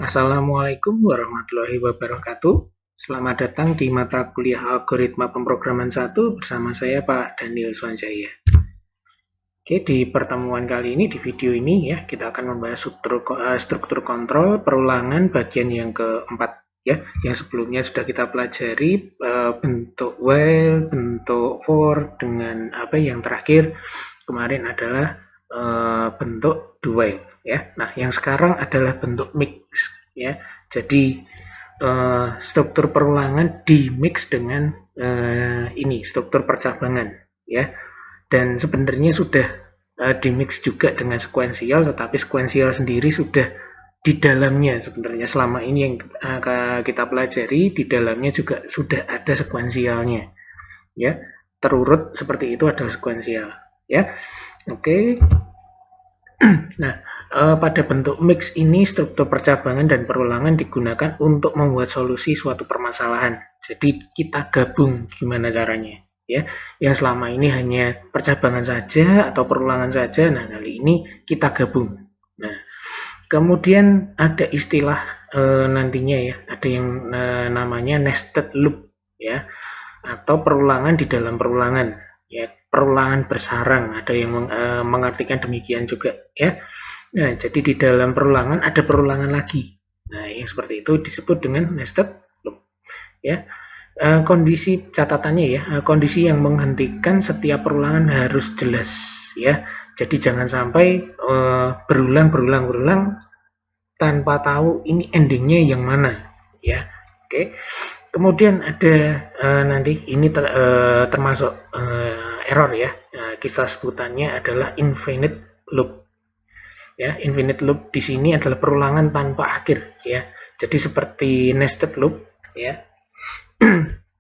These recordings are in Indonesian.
Assalamualaikum warahmatullahi wabarakatuh. Selamat datang di mata kuliah Algoritma Pemrograman 1 bersama saya Pak Daniel Swanjaya. Oke, di pertemuan kali ini, di video ini ya, kita akan membahas struktur kontrol perulangan bagian yang keempat ya. Yang sebelumnya sudah kita pelajari bentuk while, bentuk for, dengan yang terakhir kemarin adalah bentuk do while ya. Nah, yang sekarang adalah bentuk mix ya. Jadi struktur perulangan di mix dengan ini struktur percabangan ya. Dan sebenarnya sudah di mix juga dengan sekuensial, tetapi sekuensial sendiri sudah di dalamnya sebenarnya selama ini yang kita pelajari, di dalamnya juga sudah ada sekuensialnya ya. Terurut seperti itu adalah sekuensial ya. Oke. Nah, pada bentuk mix ini struktur percabangan dan perulangan digunakan untuk membuat solusi suatu permasalahan. Jadi kita gabung gimana caranya ya. Yang selama ini hanya percabangan saja atau perulangan saja, nah kali ini kita gabung. Nah, kemudian ada istilah nantinya ya, ada yang namanya nested loop ya, atau perulangan di dalam perulangan ya, perulangan bersarang, ada yang mengartikan demikian juga ya. Nah, jadi di dalam perulangan ada perulangan lagi. Nah, yang seperti itu disebut dengan nested loop ya. Kondisi catatannya ya, kondisi yang menghentikan setiap perulangan harus jelas ya. Jadi jangan sampai berulang tanpa tahu ini endingnya yang mana ya. Oke. Kemudian ada nanti ini termasuk error ya. Kita sebutannya adalah infinite loop. Ya, infinite loop di sini adalah perulangan tanpa akhir ya. Jadi seperti nested loop ya.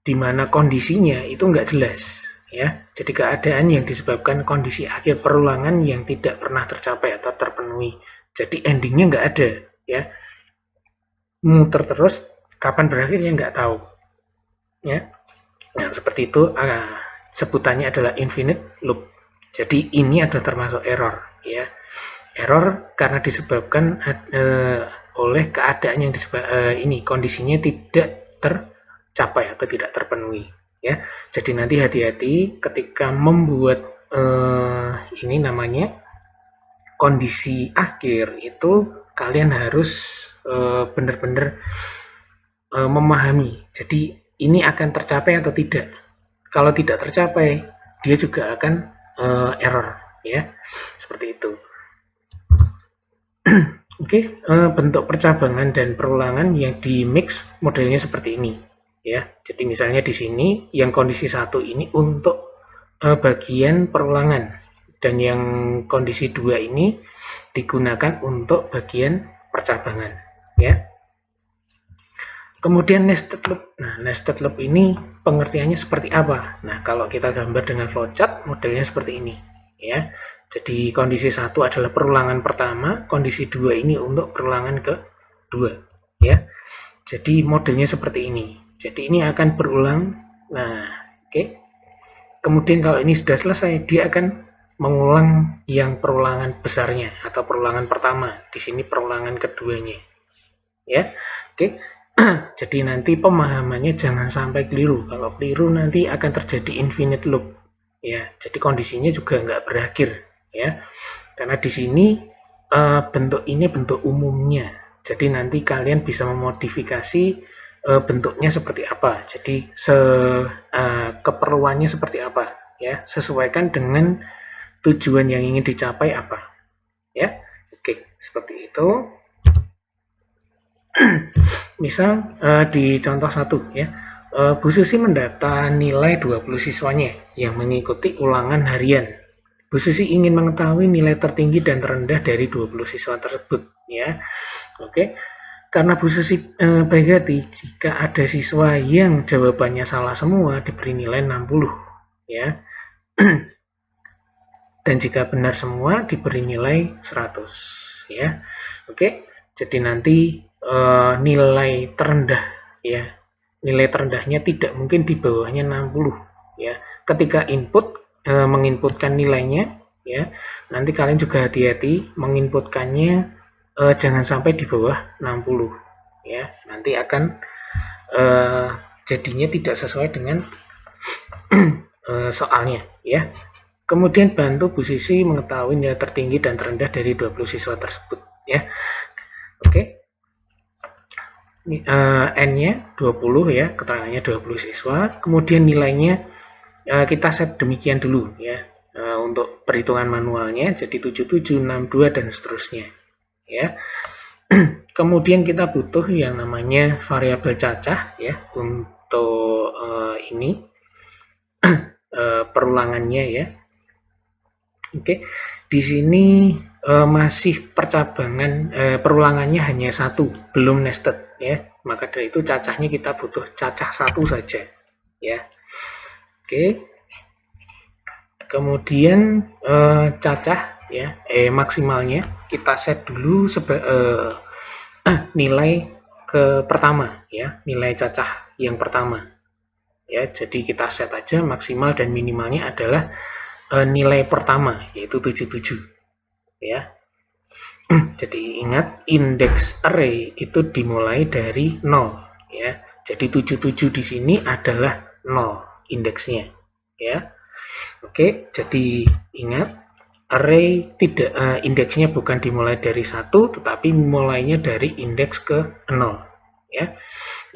Di mana kondisinya itu enggak jelas ya. Jadi keadaan yang disebabkan kondisi akhir perulangan yang tidak pernah tercapai atau terpenuhi. Jadi endingnya enggak ada ya. Muter terus, kapan berakhirnya enggak tahu ya. Nah, seperti itu sebutannya adalah infinite loop. Jadi ini adalah termasuk error ya. Error karena disebabkan oleh keadaan yang ini kondisinya tidak tercapai atau tidak terpenuhi ya. Jadi nanti hati-hati ketika membuat ini namanya kondisi akhir itu, kalian harus benar-benar memahami. Jadi ini akan tercapai atau tidak. Kalau tidak tercapai, dia juga akan error ya. Seperti itu. Oke, bentuk percabangan dan perulangan yang di mix modelnya seperti ini ya. Jadi misalnya di sini yang kondisi 1 ini untuk bagian perulangan, dan yang kondisi 2 ini digunakan untuk bagian percabangan ya. Kemudian nested loop. Nah, nested loop ini pengertiannya seperti apa? Nah, kalau kita gambar dengan flowchart, modelnya seperti ini ya. Jadi kondisi 1 adalah perulangan pertama, kondisi 2 ini untuk perulangan kedua ya. Jadi modelnya seperti ini. Jadi ini akan berulang. Nah, oke. Kemudian kalau ini sudah selesai, dia akan mengulang yang perulangan besarnya atau perulangan pertama. Di sini perulangan keduanya. Ya. Oke. Jadi nanti pemahamannya jangan sampai keliru. Kalau keliru nanti akan terjadi infinite loop. Ya, jadi kondisinya juga nggak berakhir ya. Karena di sini bentuk ini bentuk umumnya. Jadi nanti kalian bisa memodifikasi bentuknya seperti apa. Jadi keperluannya seperti apa ya. Sesuaikan dengan tujuan yang ingin dicapai apa. Ya. Oke, seperti itu. Misal di contoh 1 ya. Bu Susi mendata nilai 20 siswanya yang mengikuti ulangan harian. Bu Susi ingin mengetahui nilai tertinggi dan terendah dari 20 siswa tersebut ya. Oke. Karena Bu Susi baik hati, jika ada siswa yang jawabannya salah semua diberi nilai 60 ya. Dan jika benar semua diberi nilai 100 ya. Oke. Jadi nanti nilai terendah ya. Nilai terendahnya tidak mungkin di bawahnya 60 ya. Ketika input menginputkan nilainya ya, nanti kalian juga hati-hati menginputkannya jangan sampai di bawah 60 ya, nanti akan jadinya tidak sesuai dengan soalnya ya. Kemudian bantu Bu Sisi mengetahui nilai tertinggi dan terendah dari 20 siswa tersebut ya. Oke. N-nya 20 ya, keterangannya 20 siswa. Kemudian nilainya kita set demikian dulu ya. Untuk perhitungan manualnya jadi 77, 62 dan seterusnya ya. Kemudian kita butuh yang namanya variabel cacah ya untuk ini perulangannya ya. Oke, di sini masih percabangan perulangannya hanya satu, belum nested ya. Maka dari itu cacahnya kita butuh cacah satu saja ya. Oke. Kemudian cacah ya maksimalnya kita set dulu nilai ke pertama ya, nilai cacah yang pertama ya. Jadi kita set aja maksimal dan minimalnya adalah nilai pertama yaitu 77 ya. Jadi ingat indeks array itu dimulai dari 0 ya. Jadi 77 di sini adalah 0 indeksnya ya. Oke, jadi ingat array tidak indeksnya bukan dimulai dari 1 tetapi mulainya dari indeks ke 0 ya.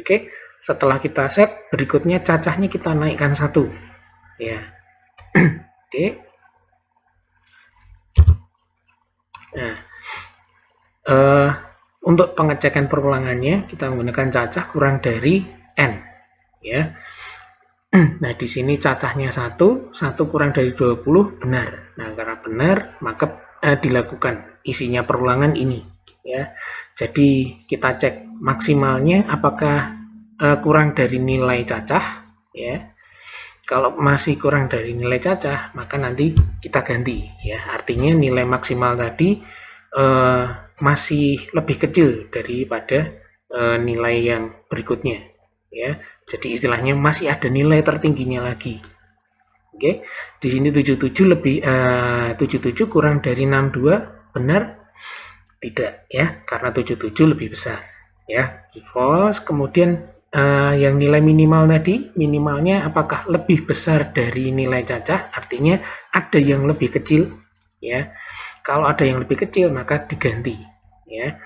Oke, setelah kita set berikutnya cacahnya kita naikkan 1 ya. Oke. Nah, untuk pengecekan perulangannya kita menggunakan cacah kurang dari n ya. Nah, di sini cacahnya 1 kurang dari 20 benar. Nah, karena benar maka dilakukan isinya perulangan ini ya. Jadi kita cek maksimalnya apakah kurang dari nilai cacah ya. Kalau masih kurang dari nilai cacah, maka nanti kita ganti ya. Artinya nilai maksimal tadi masih lebih kecil daripada nilai yang berikutnya ya. Jadi istilahnya masih ada nilai tertingginya lagi. Oke. Di sini 77 lebih 77 kurang dari 62 benar? Tidak ya, karena 77 lebih besar ya. False. Kemudian yang nilai minimal tadi, minimalnya apakah lebih besar dari nilai cacah? Artinya ada yang lebih kecil ya. Kalau ada yang lebih kecil maka diganti ya.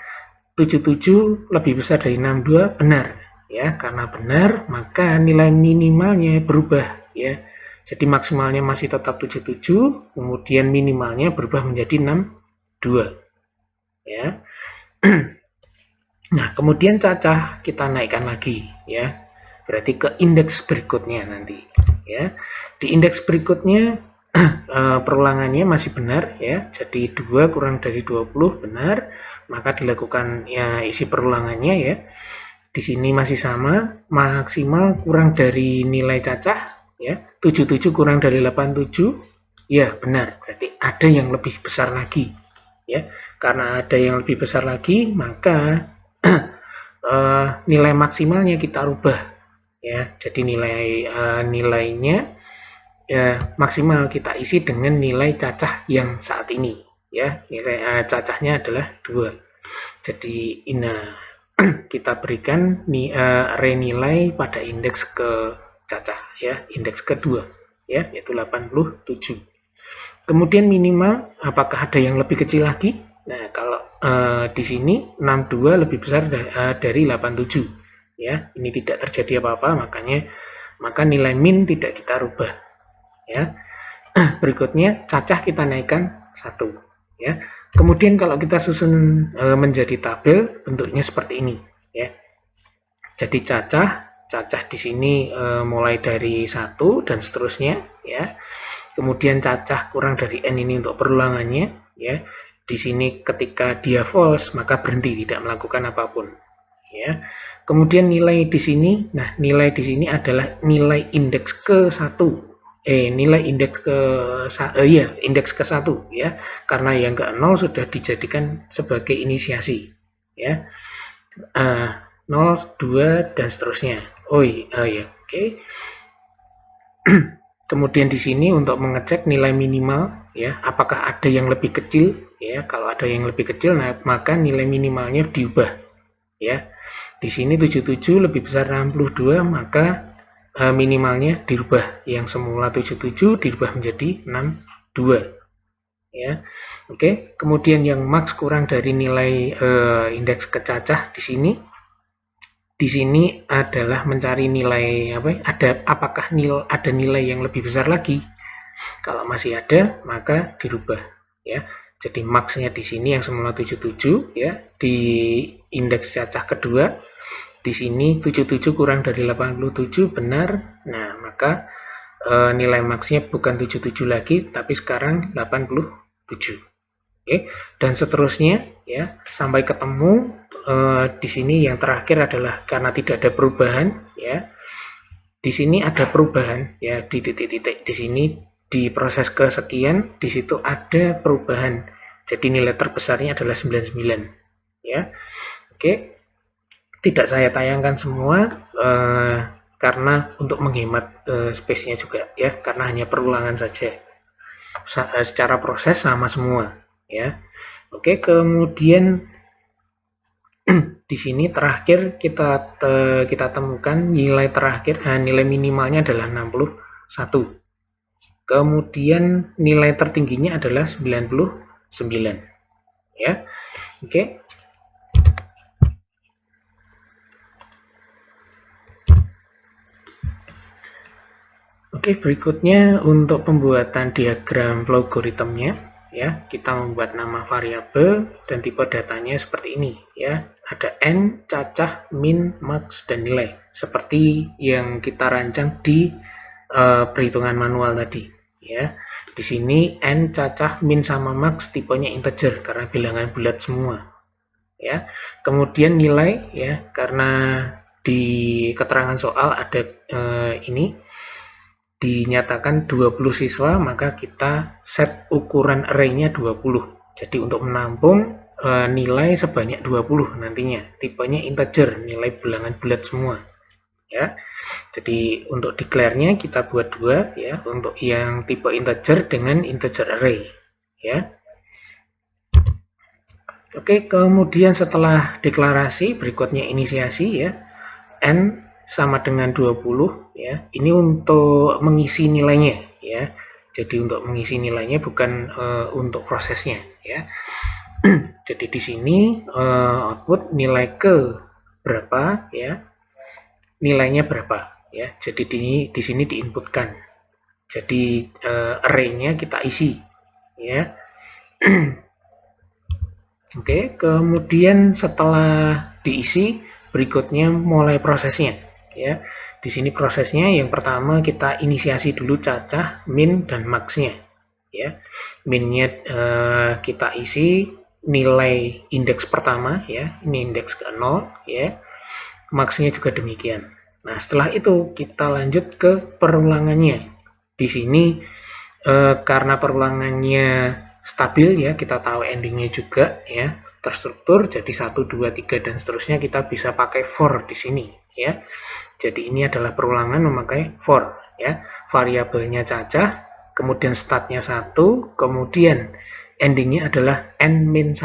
77 lebih besar dari 62 benar ya. Karena benar maka nilai minimalnya berubah ya. Jadi maksimalnya masih tetap 77, kemudian minimalnya berubah menjadi 62 ya. Nah, kemudian cacah kita naikkan lagi ya. Berarti ke indeks berikutnya nanti ya. Di indeks berikutnya perulangannya masih benar ya. Jadi 2 kurang dari 20 benar, maka dilakukan ya isi perulangannya ya. Di sini masih sama, maksimal kurang dari nilai cacah ya. 77 kurang dari 87 ya benar. Berarti ada yang lebih besar lagi ya. Karena ada yang lebih besar lagi, maka nilai maksimalnya kita rubah ya. Jadi nilainya maksimal kita isi dengan nilai cacah yang saat ini ya. Nilai cacahnya adalah 2. Jadi kita berikan array nilai pada indeks ke cacah ya, indeks kedua ya, yaitu 87. Kemudian minimal apakah ada yang lebih kecil lagi? Nah, kalau di sini 62 lebih besar dari 87 ya. Ini tidak terjadi apa-apa, maka nilai min tidak kita rubah ya. Berikutnya cacah kita naikkan 1 ya. Kemudian kalau kita susun menjadi tabel bentuknya seperti ini ya. Jadi cacah di sini mulai dari 1 dan seterusnya ya. Kemudian cacah kurang dari n ini untuk perulangannya ya. Di sini ketika dia false maka berhenti, tidak melakukan apapun ya. Kemudian nilai di sini, nah nilai di sini adalah nilai indeks ke-1. Nilai indeks indeks ke-1 ya. Karena yang ke-0 sudah dijadikan sebagai inisiasi ya. 0, 2 dan seterusnya. Ya, oke. Kemudian di sini untuk mengecek nilai minimal, ya, apakah ada yang lebih kecil, ya. Kalau ada yang lebih kecil, nah, maka nilai minimalnya diubah, ya. Di sini 77 lebih besar 62, maka minimalnya dirubah. Yang semula 77 dirubah menjadi 62, ya. Oke, kemudian yang max kurang dari nilai indeks kecacah di sini. Di sini adalah mencari nilai apa? Apakah ada nilai yang lebih besar lagi? Kalau masih ada, maka dirubah, ya. Jadi max-nya di sini yang semula 77, ya, di indeks cacah kedua. Di sini 77 kurang dari 87 benar. Nah, maka nilai max-nya bukan 77 lagi, tapi sekarang 87. Oke, dan seterusnya, ya, sampai ketemu. Di sini yang terakhir adalah karena tidak ada perubahan, ya. Di sini ada perubahan, ya, di titik-titik di sini di proses kesekian, di situ ada perubahan. Jadi nilai terbesarnya adalah 99, ya. Oke, tidak saya tayangkan semua karena untuk menghemat space-nya juga, ya, karena hanya perulangan saja. Secara proses sama semua, ya. Oke, kemudian di sini terakhir kita temukan nilai terakhir, nilai minimalnya adalah 61. Kemudian nilai tertingginya adalah 99, ya. Oke. Oke, berikutnya untuk pembuatan diagram logaritmnya, ya, kita membuat nama variabel dan tipe datanya seperti ini, ya. Ada n, cacah, min, max, dan nilai seperti yang kita rancang di perhitungan manual tadi, ya. Di sini n, cacah, min sama max tipenya integer karena bilangan bulat semua, ya. Kemudian nilai, ya, karena di keterangan soal ada ini dinyatakan 20 siswa, maka kita set ukuran array-nya 20. Jadi untuk menampung nilai sebanyak 20 nantinya. Tipenya integer, nilai bilangan bulat semua, ya. Jadi untuk declare-nya kita buat 2, ya, untuk yang tipe integer dengan integer array, ya. Oke, kemudian setelah deklarasi berikutnya inisiasi, ya. N sama dengan 20, ya. Ini untuk mengisi nilainya, ya. Jadi untuk mengisi nilainya bukan untuk prosesnya, ya. Jadi di sini output nilai ke berapa, ya. Nilainya berapa, ya. Jadi di sini diinputkan. Jadi array-nya kita isi, ya. Oke, kemudian setelah diisi berikutnya mulai prosesnya, ya. Di sini prosesnya yang pertama kita inisiasi dulu cacah, min, dan max-nya, ya. Min-nya kita isi nilai indeks pertama, ya. Ini indeks ke-0, ya. Max-nya juga demikian. Nah, setelah itu kita lanjut ke perulangannya. Di sini karena perulangannya stabil, ya, kita tahu endingnya juga, ya, terstruktur jadi 1, 2, 3 dan seterusnya, kita bisa pakai for di sini, ya. Jadi ini adalah perulangan memakai for, ya. Variabelnya cacah, kemudian startnya 1, kemudian endingnya adalah n-1.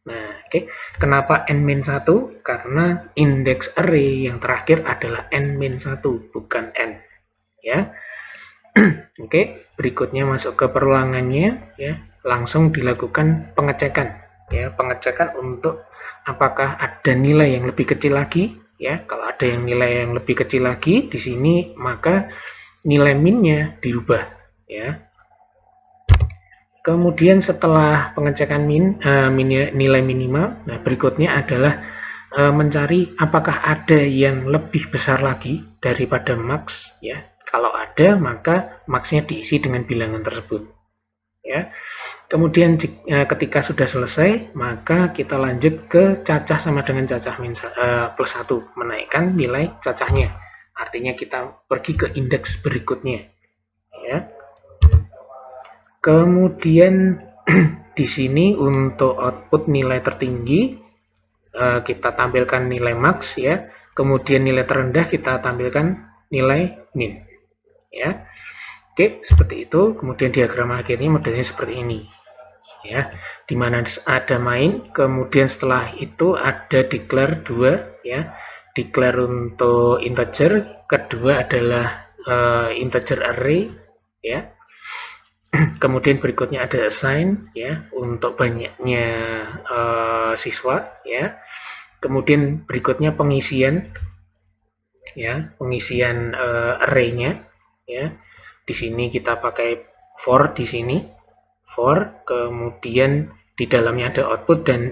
Nah, oke. Kenapa n-1? Karena indeks array yang terakhir adalah n-1, bukan n, ya. Oke, berikutnya masuk ke perulangannya, ya. Langsung dilakukan pengecekan, ya, pengecekan untuk apakah ada nilai yang lebih kecil lagi, ya. Kalau ada yang nilai yang lebih kecil lagi di sini, maka nilai min-nya dirubah, ya. Kemudian setelah pengecekan nilai minimal, nah berikutnya adalah mencari apakah ada yang lebih besar lagi daripada max, ya. Kalau ada, maka max-nya diisi dengan bilangan tersebut, ya. Kemudian ketika sudah selesai, maka kita lanjut ke cacah sama dengan cacah plus 1, menaikkan nilai cacahnya. Artinya kita pergi ke indeks berikutnya, ya. Kemudian di sini untuk output nilai tertinggi kita tampilkan nilai max, ya. Kemudian nilai terendah kita tampilkan nilai min, ya. Oke, seperti itu. Kemudian diagram akhirnya modelnya seperti ini. Ya, dimana ada main, kemudian setelah itu ada declare 2 ya. Declare untuk integer, kedua adalah integer array ya. Kemudian berikutnya ada assign ya untuk banyaknya siswa ya. Kemudian berikutnya pengisian ya, pengisian array-nya ya. Di sini kita pakai for di sini. For, kemudian di dalamnya ada output dan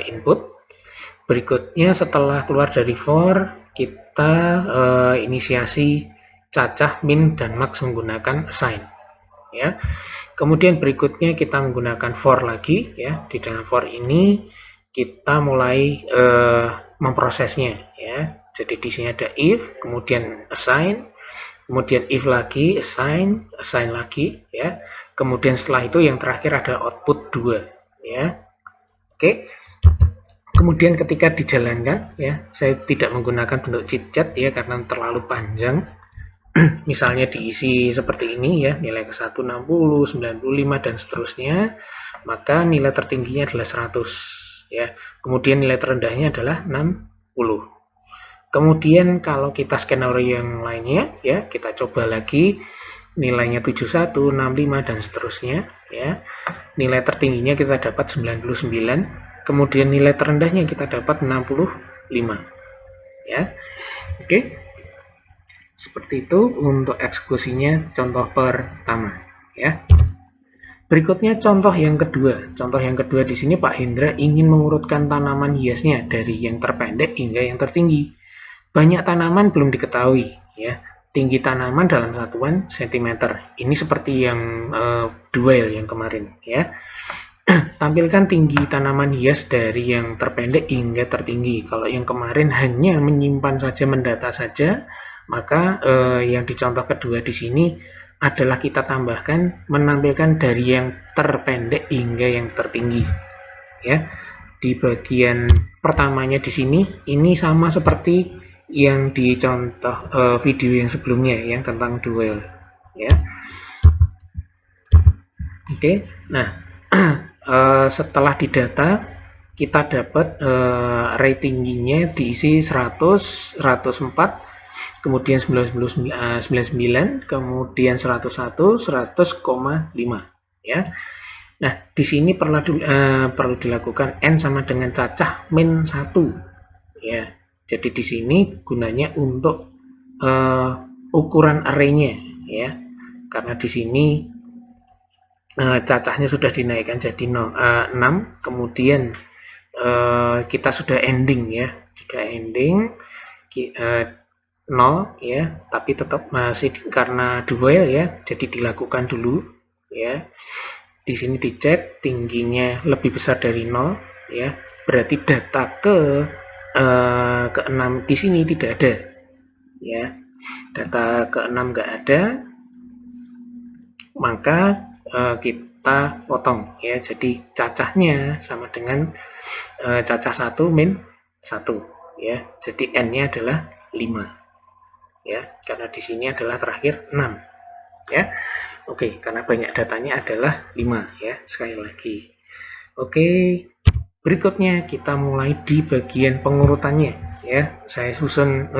input. Berikutnya setelah keluar dari for, kita inisiasi cacah, min, dan max menggunakan assign. Ya. Kemudian berikutnya kita menggunakan for lagi. Ya. Di dalam for ini kita mulai memprosesnya. Ya. Jadi di sini ada if, kemudian assign, kemudian if lagi, assign lagi. Ya. Kemudian setelah itu yang terakhir ada output 2 ya. Oke. Kemudian ketika dijalankan ya, saya tidak menggunakan bentuk chit-chat ya karena terlalu panjang. Misalnya diisi seperti ini ya, nilai ke 1 60, 95 dan seterusnya, maka nilai tertingginya adalah 100 ya. Kemudian nilai terendahnya adalah 60. Kemudian kalau kita skenario yang lainnya ya, kita coba lagi nilainya 71, 65 dan seterusnya ya. Nilai tertingginya kita dapat 99, kemudian nilai terendahnya kita dapat 65 ya. Oke. Seperti itu untuk eksekusinya contoh pertama ya. Berikutnya contoh yang kedua. Contoh yang kedua di sini Pak Hendra ingin mengurutkan tanaman hiasnya dari yang terpendek hingga yang tertinggi. Banyak tanaman belum diketahui ya. Tinggi tanaman dalam satuan cm. Ini seperti yang duel yang kemarin ya. Tampilkan tinggi tanaman hias dari yang terpendek hingga tertinggi. Kalau yang kemarin hanya menyimpan saja, mendata saja, maka yang di contoh kedua di sini adalah kita tambahkan menampilkan dari yang terpendek hingga yang tertinggi. Ya. Di bagian pertamanya di sini ini sama seperti yang di contoh video yang sebelumnya yang tentang duel ya. Oke. Nah, setelah didata kita dapat ratingnya diisi 100, 104, kemudian 99, kemudian 101, 100,5 ya. Nah, di sini perlu dilakukan n sama dengan cacah min 1 ya. Jadi di sini gunanya untuk ukuran array-nya ya. Karena di sini cacahnya sudah dinaikkan jadi 6, kemudian kita sudah ending ya. Jika ending 0 ya, tapi tetap masih karena dual ya, jadi dilakukan dulu ya. Di sini dicek tingginya lebih besar dari 0 ya. Berarti data ke 6 di sini tidak ada ya. Data ke 6 nggak ada, maka kita potong ya. Jadi cacahnya sama dengan cacah 1 min 1 ya. Jadi n-nya adalah 5 ya, karena di sini adalah terakhir 6 ya. Oke, karena banyak datanya adalah 5 ya, sekali lagi. Oke, berikutnya kita mulai di bagian pengurutannya ya. Saya susun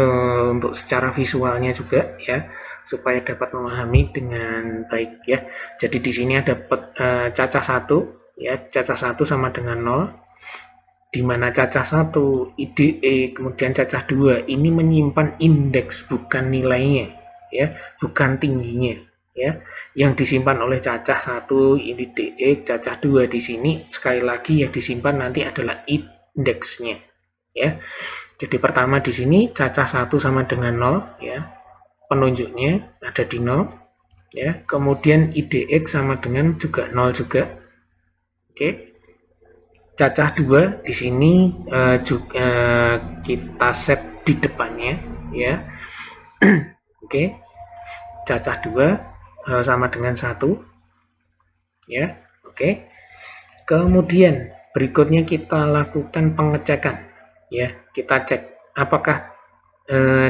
untuk secara visualnya juga ya, supaya dapat memahami dengan baik ya. Jadi di sini ada cacah 1 ya, cacah 1 sama dengan 0, di mana cacah 1 IDE kemudian cacah 2 ini menyimpan indeks bukan nilainya ya, bukan tingginya ya. Yang disimpan oleh cacah 1 IDE, cacah 2 di sini sekali lagi yang disimpan nanti adalah indeksnya ya. Jadi pertama di sini cacah 1 sama dengan 0 ya. Penunjuknya ada di 0 ya. Kemudian IDX sama dengan juga 0 juga. Oke. Cacah 2 di sini juga kita set di depannya ya. Oke. Cacah 2 sama dengan 1 ya. Oke. Kemudian berikutnya kita lakukan pengecekan ya. Kita cek apakah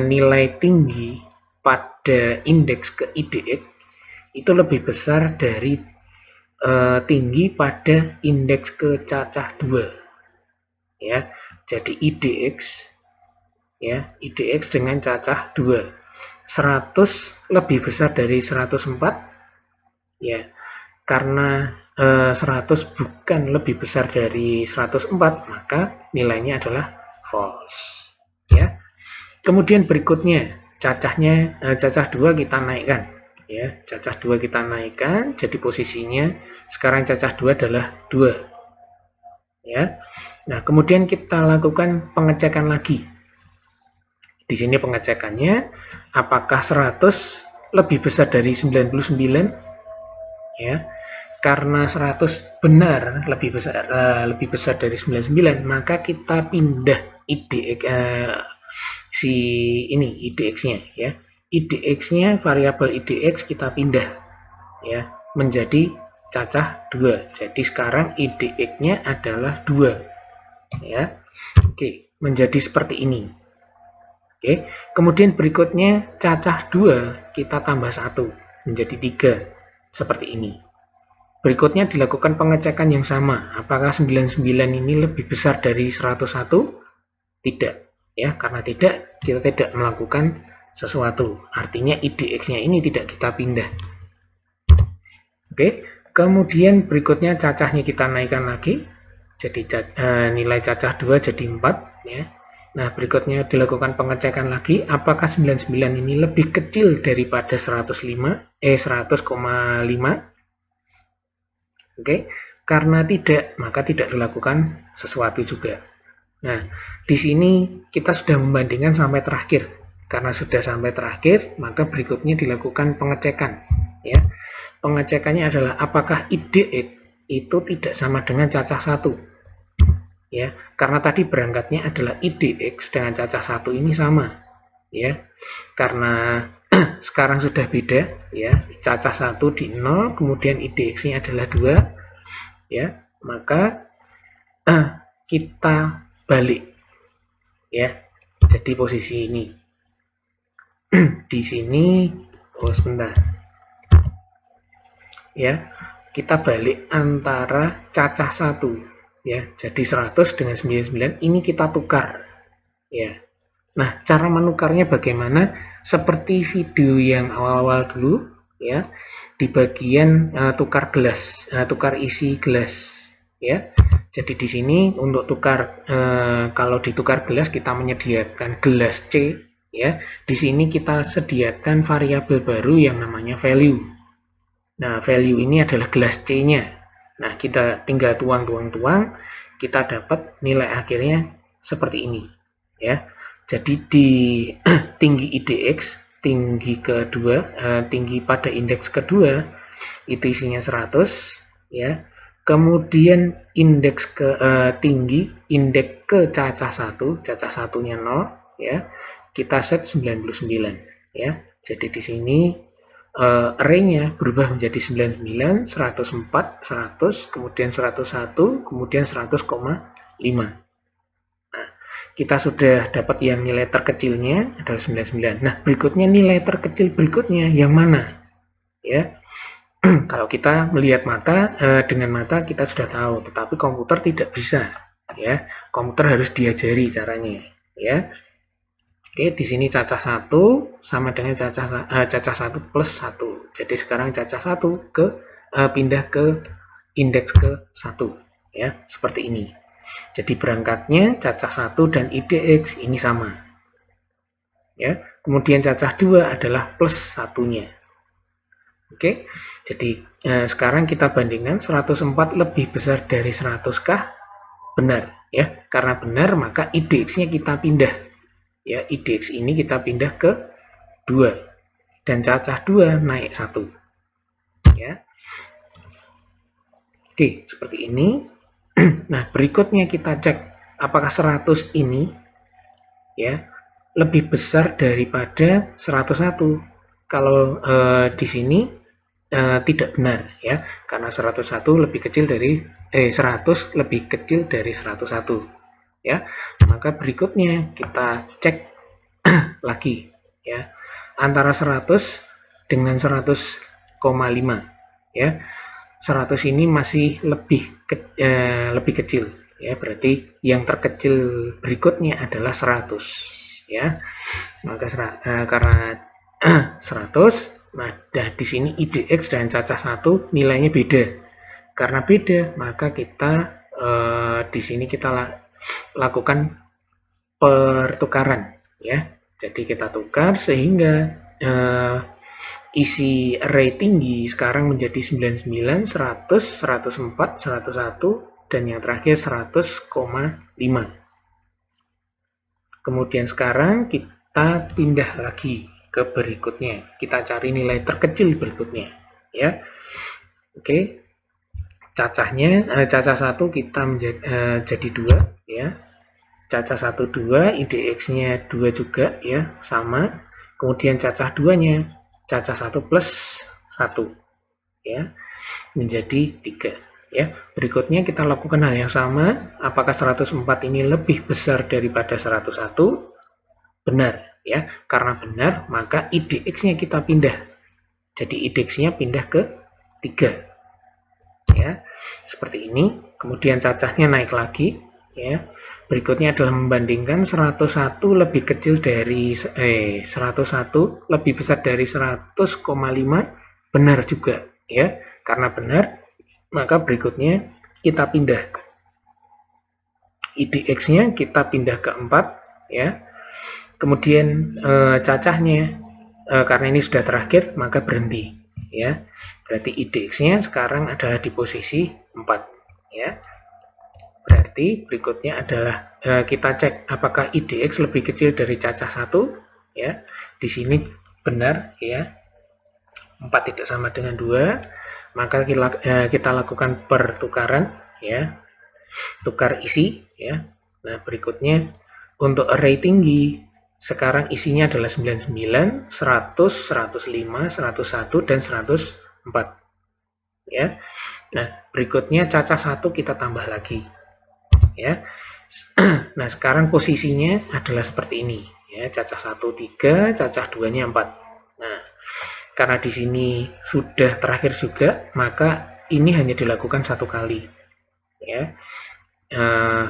nilai tinggi pada indeks ke IDX itu lebih besar dari tinggi pada indeks ke cacah 2. Ya. Jadi IDX ya, IDX dengan cacah 2. 100 lebih besar dari 104 ya. Karena 100 bukan lebih besar dari 104, maka nilainya adalah false. Ya. Kemudian berikutnya, cacah 2 kita naikkan. Ya, cacah 2 kita naikkan, jadi posisinya sekarang cacah 2 adalah 2. Ya. Nah, kemudian kita lakukan pengecekan lagi. Di sini pengecekannya, apakah 100 lebih besar dari 99? Ya. Karena 100 benar lebih besar dari 99, maka kita pindah IDX IDX-nya ya. IDX-nya variabel IDX kita pindah ya menjadi cacah 2. Jadi sekarang IDX-nya adalah 2 ya. Oke, menjadi seperti ini. Oke, kemudian berikutnya cacah 2 kita tambah 1 menjadi 3 seperti ini. Berikutnya dilakukan pengecekan yang sama. Apakah 99 ini lebih besar dari 101? Tidak. Ya, karena tidak, kita tidak melakukan sesuatu. Artinya IDX-nya ini tidak kita pindah. Oke, kemudian berikutnya cacahnya kita naikkan lagi. Jadi nilai cacah 2 jadi 4 ya. Nah, berikutnya dilakukan pengecekan lagi, apakah 99 ini lebih kecil daripada 100,5? Oke, karena tidak, maka tidak dilakukan sesuatu juga. Nah, di sini kita sudah membandingkan sampai terakhir. Karena sudah sampai terakhir, maka berikutnya dilakukan pengecekan. Ya, pengecekannya adalah apakah IDX itu tidak sama dengan cacah 1. Ya, karena tadi berangkatnya adalah IDX dengan cacah 1 ini sama. Ya, karena sekarang sudah beda ya, cacah 1 di 0, kemudian IDX-nya adalah 2 ya, maka kita balik ya. Jadi posisi ini di sini sebentar ya, kita balik antara cacah 1 ya, jadi 100 dengan 99 ini kita tukar ya. Nah, cara menukarnya bagaimana? Seperti video yang awal-awal dulu ya, di bagian tukar gelas, tukar isi gelas ya. Jadi di sini untuk tukar kalau ditukar gelas kita menyediakan gelas C ya. Di sini kita sediakan variabel baru yang namanya value. Nah, value ini adalah gelas C-nya. Nah, kita tinggal tuang, kita dapat nilai akhirnya seperti ini ya. Jadi di tinggi IDX, tinggi kedua, tinggi pada indeks kedua itu isinya 100 ya. Kemudian indeks ke tinggi, indeks ke cacah 1, cacah satunya 0 ya. Kita set 99 ya. Jadi di sini array-nya berubah menjadi 99, 104, 100, kemudian 101, kemudian 100,5. Kita sudah dapat yang nilai terkecilnya adalah 99. Nah, berikutnya nilai terkecil berikutnya yang mana? Ya. Kalau kita melihat dengan mata kita sudah tahu, tetapi komputer tidak bisa, ya. Komputer harus diajari caranya, ya. Oke, di sini cacah 1 sama dengan cacah 1 plus 1. Jadi sekarang cacah 1 pindah ke indeks ke 1, ya, seperti ini. Jadi berangkatnya cacah 1 dan IDX ini sama. Ya, kemudian cacah 2 adalah plus satunya. Oke, jadi sekarang kita bandingkan 104 lebih besar dari 100-kah? Benar, ya. Karena benar maka IDX-nya kita pindah. Ya, IDX ini kita pindah ke 2 dan cacah 2 naik 1. Ya. Oke, seperti ini. Nah, berikutnya kita cek apakah 100 ini ya lebih besar daripada 101. Kalau di sini tidak benar ya, karena 101 lebih kecil dari 100 lebih kecil dari 101 ya. Maka berikutnya kita cek lagi ya, antara 100 dengan 105 ya. 100 ini masih lebih kecil ya, berarti yang terkecil berikutnya adalah 100 ya. Maka karena 100, nah di sini IDX dan cacah 1 nilainya beda. Karena beda, maka kita di sini kita lakukan pertukaran ya. Jadi kita tukar sehingga isi array tinggi sekarang menjadi 99, 100, 104, 101, dan yang terakhir 100,5. Kemudian sekarang kita pindah lagi ke berikutnya. Kita cari nilai terkecil berikutnya. Ya, oke. Cacahnya, cacah 1 kita jadi 2. Ya. Cacah 1, 2, IDX-nya 2 juga, ya, sama. Kemudian cacah 2-nya, cacah 1 plus 1 ya, menjadi 3 ya. Berikutnya kita lakukan hal yang sama. Apakah 104 ini lebih besar daripada 101? Benar ya. Karena benar, maka IDX-nya kita pindah. Jadi IDX-nya pindah ke 3 ya. Seperti ini. Kemudian cacahnya naik lagi ya. Berikutnya adalah membandingkan 101 lebih kecil dari 101 lebih besar dari 100,5, benar juga ya. Karena benar, maka berikutnya kita pindah. IDX-nya kita pindah ke 4 ya. Kemudian cacahnya karena ini sudah terakhir, maka berhenti ya. Berarti IDX-nya sekarang adalah di posisi 4 ya. Berarti berikutnya adalah kita cek apakah IDX lebih kecil dari cacah 1 ya. Di sini benar ya. 4 tidak sama dengan 2, maka kita lakukan pertukaran ya. Tukar isi ya. Nah, berikutnya untuk array tinggi sekarang isinya adalah 99, 100, 105, 101 dan 104 ya. Nah, berikutnya cacah 1 kita tambah lagi. Ya. Nah, sekarang posisinya adalah seperti ini ya, cacah 1 3, cacah 2-nya 4. Nah, karena di sini sudah terakhir juga, maka ini hanya dilakukan 1 kali ya.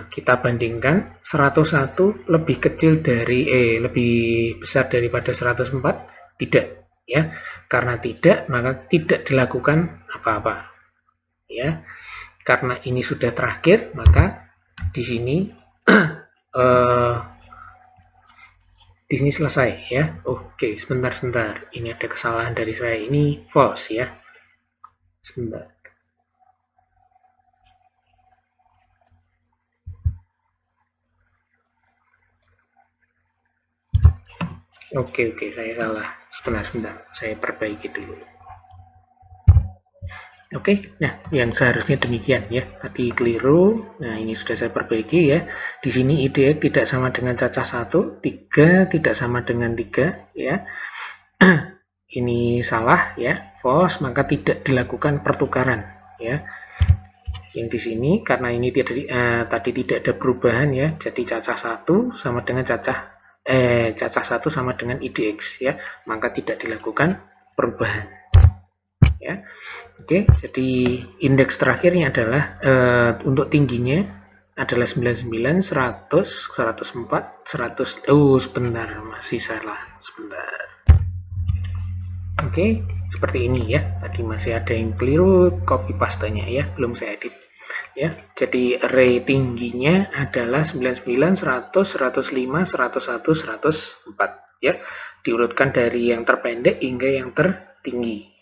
Kita bandingkan 101 lebih kecil dari lebih besar daripada 104? Tidak ya. Karena tidak, maka tidak dilakukan apa-apa ya. Karena ini sudah terakhir, maka di sini di sini selesai ya. Oke, sebentar. Ini ada kesalahan dari saya. Ini false ya. Sebentar. Oke, saya salah. Sebentar. Saya perbaiki dulu. Oke, nah yang seharusnya demikian ya. Tadi keliru. Nah, ini sudah saya perbaiki ya. Di sini IDX tidak sama dengan cacah 1, 3 tidak sama dengan 3 ya. Ini salah ya, false, maka tidak dilakukan pertukaran ya. Yang di sini karena ini tadi tidak ada perubahan ya. Jadi cacah 1 sama dengan cacah 1 sama dengan IDX ya. Maka tidak dilakukan perubahan. Ya. Oke, jadi indeks terakhirnya adalah untuk tingginya adalah 99, 100, 104, 100. Oh, sebentar, masih salah. Sebentar. Oke, seperti ini ya. Tadi masih ada yang keliru copy pastenya ya, belum saya edit. Ya, jadi array tingginya adalah 99, 100, 105, 101, 104 ya. Diurutkan dari yang terpendek hingga yang tertinggi.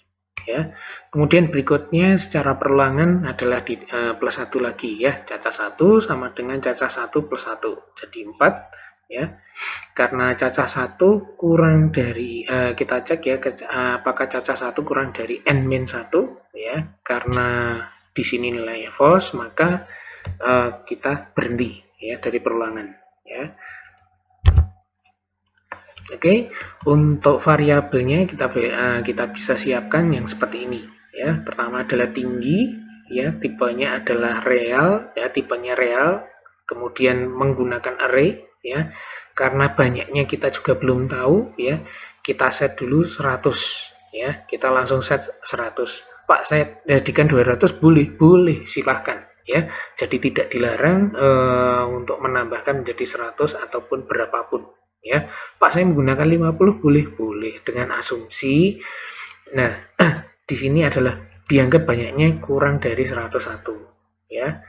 Ya. Kemudian berikutnya secara perulangan adalah di plus 1 lagi ya. Cacah 1 sama dengan cacah 1 plus 1. Jadi 4 ya. Karena cacah 1 kurang dari kita cek ya apakah cacah 1 kurang dari n-1 ya. Karena di sini nilainya false, maka kita berhenti ya dari perulangan ya. Oke, untuk variabelnya kita bisa siapkan yang seperti ini ya. Pertama adalah tinggi ya, tipenya adalah real ya, tipenya real. Kemudian menggunakan array ya. Karena banyaknya kita juga belum tahu ya. Kita set dulu 100 ya. Kita langsung set 100. Pak, saya jadikan 200, boleh, silahkan ya. Jadi tidak dilarang untuk menambahkan menjadi 100 ataupun berapapun ya. Pak, saya menggunakan 50, boleh dengan asumsi. Nah, di sini adalah dianggap banyaknya kurang dari 101 ya.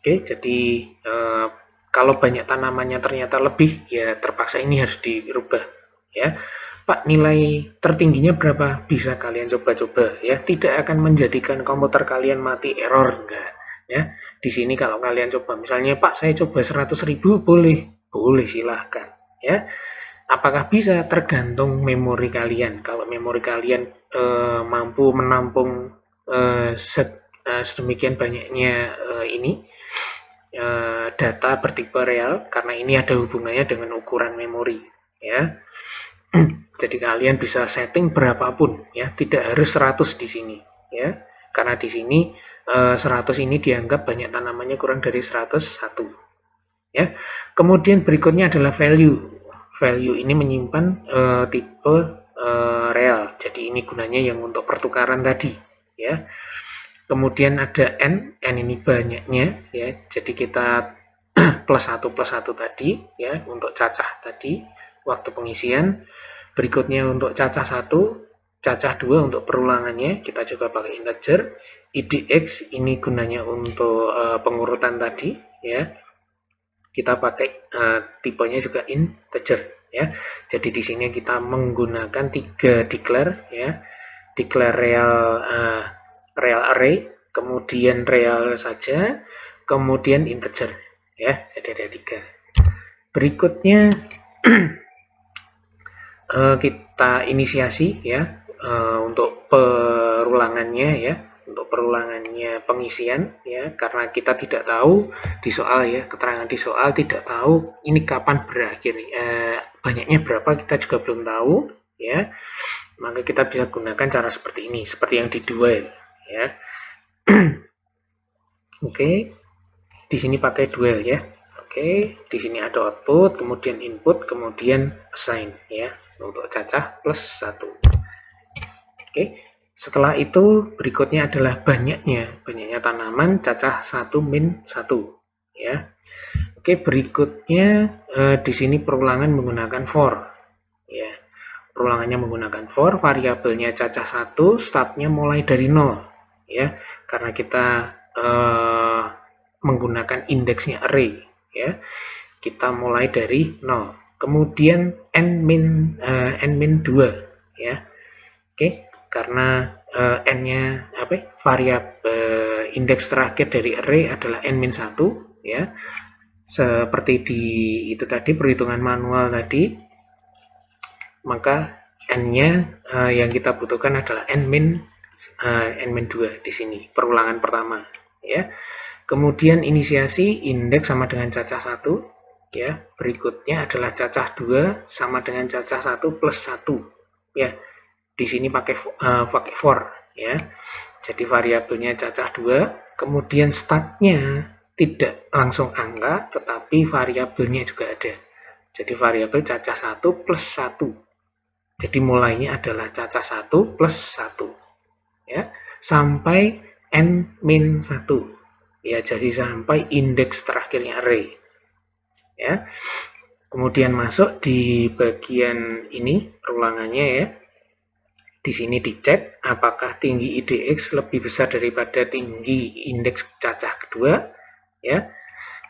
Oke, jadi kalau banyak tanamannya ternyata lebih, ya terpaksa ini harus dirubah ya. Pak, nilai tertingginya berapa? Bisa kalian coba-coba ya. Tidak akan menjadikan komputer kalian mati error, enggak ya. Di sini kalau kalian coba, misalnya Pak, saya coba 100.000, boleh silahkan ya. Apakah bisa? Tergantung memori kalian. Kalau memori kalian mampu menampung sedemikian banyaknya ini data bertipe real, karena ini ada hubungannya dengan ukuran memori ya. Jadi kalian bisa setting berapapun ya, tidak harus 100 di sini ya. Karena di sini 100 ini dianggap banyak tanamannya kurang dari 101 ya. Kemudian berikutnya adalah value. Value ini menyimpan tipe real. Jadi ini gunanya yang untuk pertukaran tadi ya. Kemudian ada n ini banyaknya ya. Jadi kita plus 1 tadi ya untuk cacah tadi waktu pengisian. Berikutnya untuk cacah 1, cacah 2 untuk perulangannya, kita coba pakai integer. IDX ini gunanya untuk pengurutan tadi ya. Kita pakai tipenya juga integer ya. Jadi di sini kita menggunakan 3 declare ya. Declare real array, kemudian real saja, kemudian integer ya. Jadi ada 3. Berikutnya kita inisiasi ya untuk perulangannya ya, untuk perulangannya pengisian ya, karena kita tidak tahu di soal ya, keterangan di soal tidak tahu ini kapan berakhir, banyaknya berapa kita juga belum tahu ya. Maka kita bisa gunakan cara seperti ini, seperti yang di dual ya. Oke, di sini pakai dual ya. Oke, di sini ada output, kemudian input, kemudian assign ya untuk cacah plus 1. Oke, setelah itu berikutnya adalah banyaknya tanaman, cacah 1 min 1 ya. Oke, berikutnya di sini perulangan menggunakan for ya. Perulangannya menggunakan for, variabelnya cacah 1, startnya mulai dari 0 ya, karena kita menggunakan indeksnya array ya. Kita mulai dari 0. Kemudian n-2 ya. Oke, karena n-nya variabel indeks terakhir dari array adalah n-1 ya. Seperti di itu tadi perhitungan manual tadi, maka n-nya yang kita butuhkan adalah n-2 di sini, perulangan pertama ya. Kemudian inisiasi indeks sama dengan cacah 1 ya. Berikutnya adalah cacah 2 sama dengan cacah 1 plus 1 ya. Di sini pakai for ya. Jadi variabelnya cacah 2, kemudian startnya tidak langsung angka, tetapi variabelnya juga ada. Jadi variabel cacah 1 plus 1. Jadi mulainya adalah cacah 1 plus 1 ya, sampai n-1 ya, jadi sampai indeks terakhirnya array ya. Kemudian masuk di bagian ini perulangannya ya. Di sini dicek apakah tinggi IDX lebih besar daripada tinggi indeks cacah kedua ya.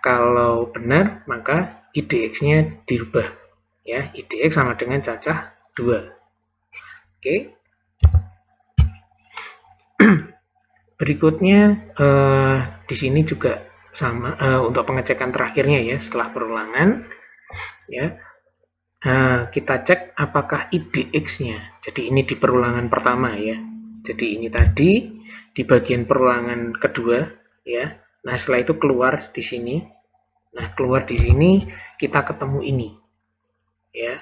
Kalau benar maka IDX-nya dirubah ya. IDX sama dengan cacah 2. Oke. Berikutnya di sini juga sama untuk pengecekan terakhirnya ya, setelah perulangan ya. Kita cek apakah IDX-nya. Jadi ini di perulangan pertama ya. Jadi ini tadi di bagian perulangan kedua ya. Nah, setelah itu keluar di sini. Nah, keluar di sini kita ketemu ini. Ya.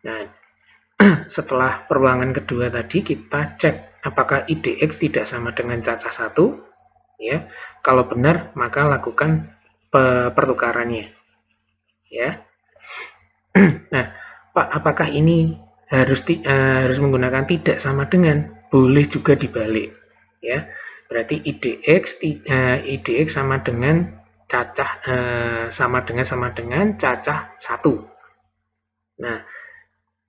Nah, setelah perulangan kedua tadi kita cek apakah IDX tidak sama dengan cacah 1 ya. Kalau benar maka lakukan pertukarannya. Ya. Nah, Pak, apakah ini harus menggunakan tidak sama dengan, boleh juga dibalik ya. Berarti IDX sama dengan cacah sama dengan cacah 1. Nah,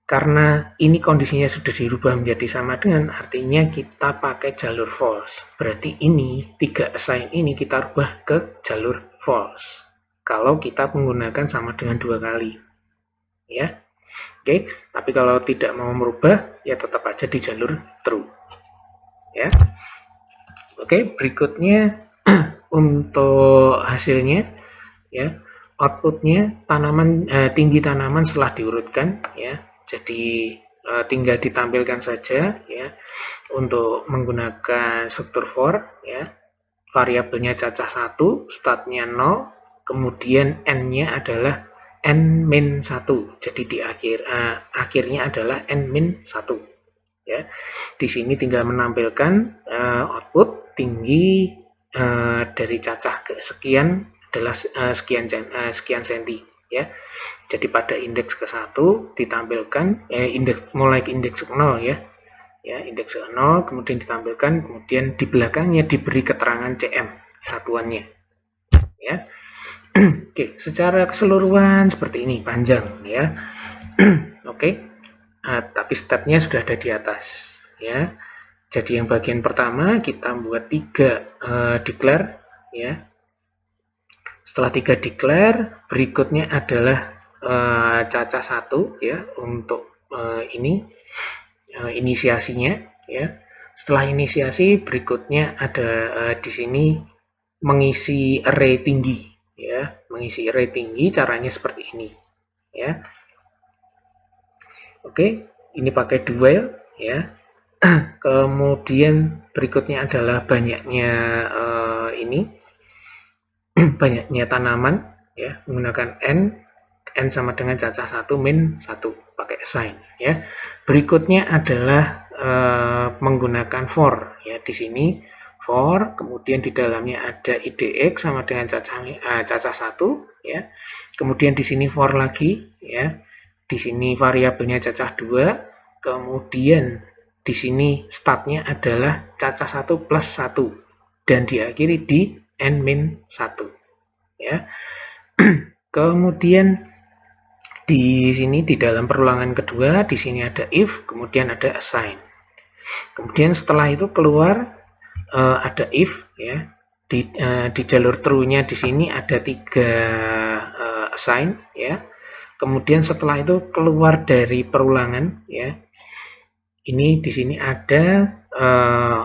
karena ini kondisinya sudah dirubah menjadi sama dengan, artinya kita pakai jalur false. Berarti ini 3 assign ini kita rubah ke jalur false. Kalau kita menggunakan sama dengan 2 kali. Ya. Oke, tapi kalau tidak mau merubah, ya tetap aja di jalur true. Ya. Oke, berikutnya untuk hasilnya ya. Outputnya tinggi tanaman setelah diurutkan ya. Jadi tinggal ditampilkan saja ya untuk menggunakan struktur for ya. Variabelnya cacah 1, startnya 0, kemudian n-nya adalah n-1. Jadi di akhirnya adalah n-1 ya. Di sini tinggal menampilkan output tinggi dari cacah ke sekian adalah sekian senti ya. Jadi pada indeks ke-1 ditampilkan mulai indeks 0 ya. Ya, indeks 0 kemudian ditampilkan, kemudian di belakangnya diberi keterangan CM satuannya. Ya. Oke, secara keseluruhan seperti ini panjang ya. Oke. Tapi stepnya sudah ada di atas ya. Jadi yang bagian pertama kita buat 3 declare ya. Setelah 3 declare, berikutnya adalah cacah 1 ya untuk inisiasinya ya. Setelah inisiasi, berikutnya ada di sini mengisi array tinggi ya. Mengisi array tinggi caranya seperti ini ya. Oke, ini pakai do while ya. Kemudian berikutnya adalah banyaknya banyaknya tanaman ya, menggunakan n sama dengan cacah 1 min 1 pakai assign ya. Berikutnya adalah menggunakan for ya. Di sini for, kemudian di dalamnya ada IDX sama dengan cacah 1 ya. Kemudian di sini for lagi ya. Di sini variabelnya cacah 2, kemudian di sini startnya adalah cacah 1 plus 1 dan diakhiri di n-1 ya. Kemudian di sini di dalam perulangan kedua di sini ada if, kemudian ada assign. Kemudian setelah itu keluar ada if ya. Di jalur true-nya di sini ada 3 assign ya. Kemudian setelah itu keluar dari perulangan ya. Ini di sini ada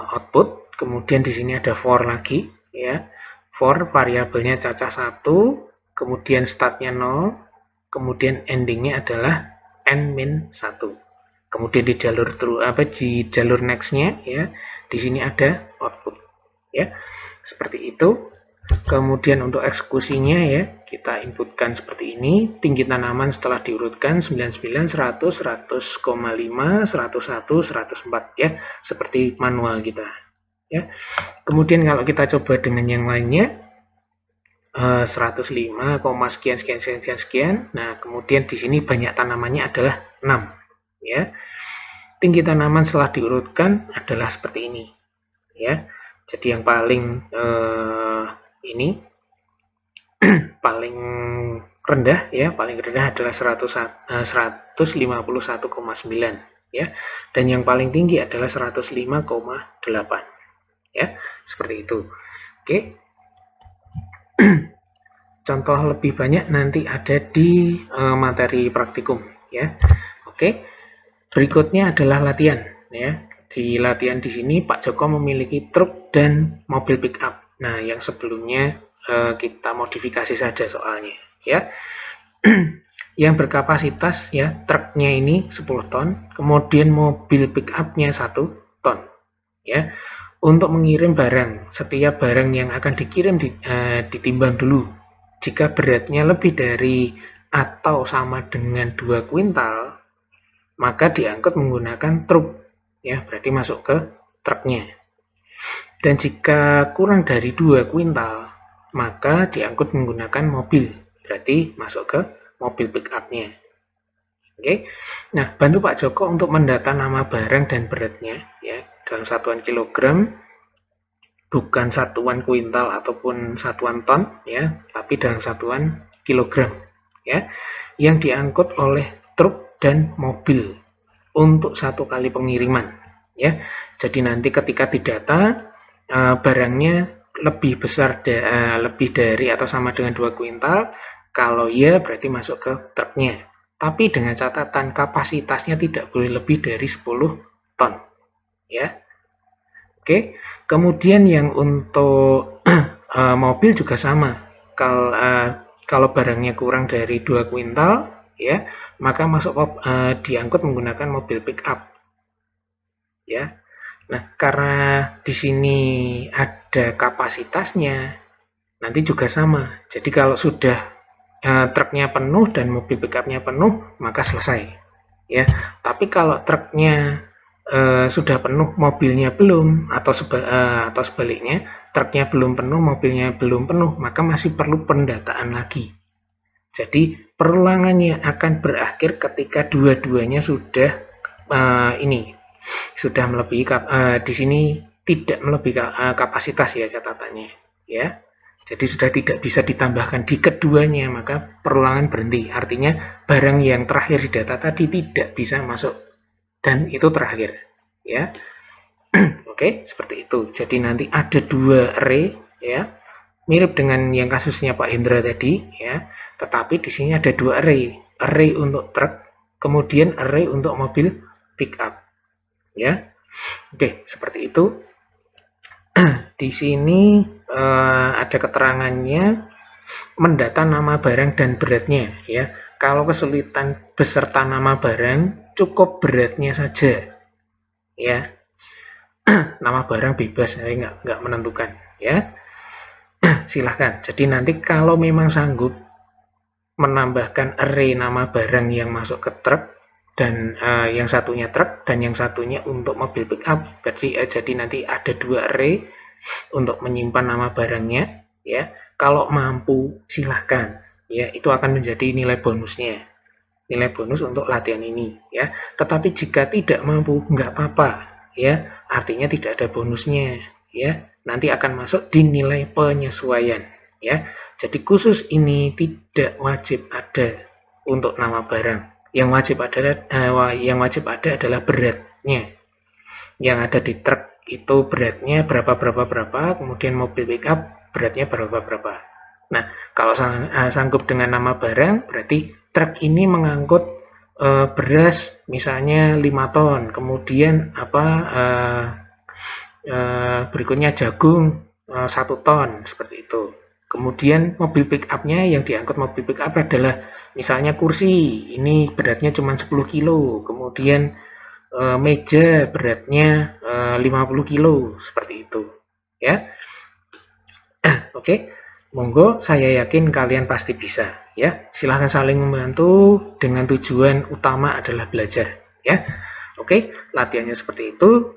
output, kemudian di sini ada for lagi ya. For variabelnya cacah 1, kemudian startnya 0, kemudian endingnya adalah n-1. Kemudian di jalur di jalur next-nya ya, di sini ada output ya. Seperti itu. Kemudian untuk eksekusinya ya, kita inputkan seperti ini. Tinggi tanaman setelah diurutkan 99, 100, 100,5, 101, 104 ya, seperti manual kita. Ya. Kemudian kalau kita coba dengan yang lainnya 105, sekian sekian sekian sekian. Nah, kemudian di sini banyak tanamannya adalah 6 ya. Tinggi tanaman setelah diurutkan adalah seperti ini ya. Jadi yang paling ini paling rendah ya, paling rendah adalah 151,9 ya, dan yang paling tinggi adalah 105,8 ya, seperti itu. Oke. Contoh lebih banyak nanti ada di materi praktikum ya. Oke. Berikutnya adalah latihan ya. Di latihan di sini Pak Joko memiliki truk dan mobil pick up. Nah, yang sebelumnya kita modifikasi saja soalnya ya. Yang berkapasitas ya, truknya ini 10 ton, kemudian mobil pick up-nya 1 ton ya. Untuk mengirim barang, setiap barang yang akan dikirim ditimbang dulu. Jika beratnya lebih dari atau sama dengan 2 kuintal, maka diangkut menggunakan truk ya, berarti masuk ke truknya. Dan jika kurang dari 2 kuintal, maka diangkut menggunakan mobil, berarti masuk ke mobil pick up-nya. Oke. Nah, bantu Pak Joko untuk mendata nama barang dan beratnya ya dalam satuan kilogram, bukan satuan kuintal ataupun satuan ton ya, tapi dalam satuan kilogram ya, yang diangkut oleh truk dan mobil untuk satu kali pengiriman ya. Jadi nanti ketika didata barangnya lebih besar lebih dari atau sama dengan 2 kuintal, kalau ya berarti masuk ke truknya. Tapi dengan catatan kapasitasnya tidak boleh lebih dari 10 ton ya. Oke, kemudian yang untuk mobil juga sama. Kalau barangnya kurang dari 2 kuintal, ya, maka diangkut menggunakan mobil pick up. Ya. Nah, karena di sini ada kapasitasnya, nanti juga sama. Jadi kalau sudah truknya penuh dan mobil pick up-nya penuh, maka selesai. Ya, tapi kalau truknya sudah penuh, mobilnya belum, atau sebaliknya, truknya belum penuh, mobilnya belum penuh, maka masih perlu pendataan lagi. Jadi perulangannya akan berakhir ketika dua-duanya sudah sudah melebihi di sini tidak melebihi kapasitas ya catatannya ya. Jadi sudah tidak bisa ditambahkan di keduanya, maka perulangan berhenti. Artinya barang yang terakhir di data tadi tidak bisa masuk dan itu terakhir ya. Oke, seperti itu. Jadi nanti ada 2 array ya, mirip dengan yang kasusnya Pak Hendra tadi ya, tetapi di sini ada 2 array untuk truk, kemudian array untuk mobil pick up ya. Oke, seperti itu. Di sini ada keterangannya mendata nama barang dan beratnya ya. Kalau kesulitan beserta nama barang, cukup beratnya saja ya. Nama barang bebas, saya nggak menentukan ya. Silahkan. Jadi nanti kalau memang sanggup menambahkan array nama barang yang masuk ke truk dan yang satunya truk dan yang satunya untuk mobil pick up, jadi nanti ada 2 array untuk menyimpan nama barangnya ya. Kalau mampu silahkan ya, itu akan menjadi nilai bonusnya, nilai bonus untuk latihan ini ya. Tetapi jika tidak mampu nggak apa-apa ya, artinya tidak ada bonusnya ya, nanti akan masuk di nilai penyesuaian ya. Jadi khusus ini tidak wajib ada untuk nama barang. Yang wajib ada adalah beratnya. Yang ada di truk itu beratnya berapa, kemudian mobil pickup beratnya berapa. Nah, kalau sanggup dengan nama barang, berarti truk ini mengangkut beras misalnya 5 ton, kemudian berikutnya jagung 1 ton, seperti itu. Kemudian mobil pick up-nya yang diangkut mobil pick up adalah misalnya kursi, ini beratnya cuma 10 kilo, kemudian meja beratnya 50 kilo, seperti itu ya. Oke, monggo, saya yakin kalian pasti bisa ya. Silahkan saling membantu dengan tujuan utama adalah belajar ya. Oke, latihannya seperti itu.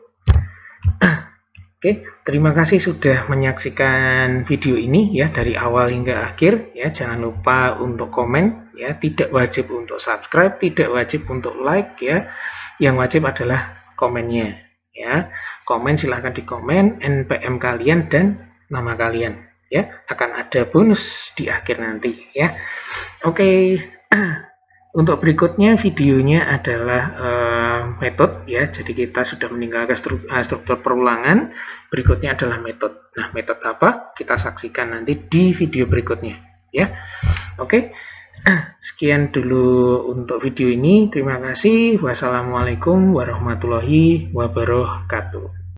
Oke, terima kasih sudah menyaksikan video ini ya dari awal hingga akhir ya. Jangan lupa untuk komen ya, tidak wajib untuk subscribe, tidak wajib untuk like ya. Yang wajib adalah komennya ya. Komen silahkan di komen NPM kalian dan nama kalian ya. Akan ada bonus di akhir nanti ya. Oke. Untuk berikutnya videonya adalah metode ya. Jadi kita sudah meninggalkan struktur perulangan. Berikutnya adalah metode. Nah, metode apa? Kita saksikan nanti di video berikutnya ya. Oke. Sekian dulu untuk video ini. Terima kasih. Wassalamualaikum warahmatullahi wabarakatuh.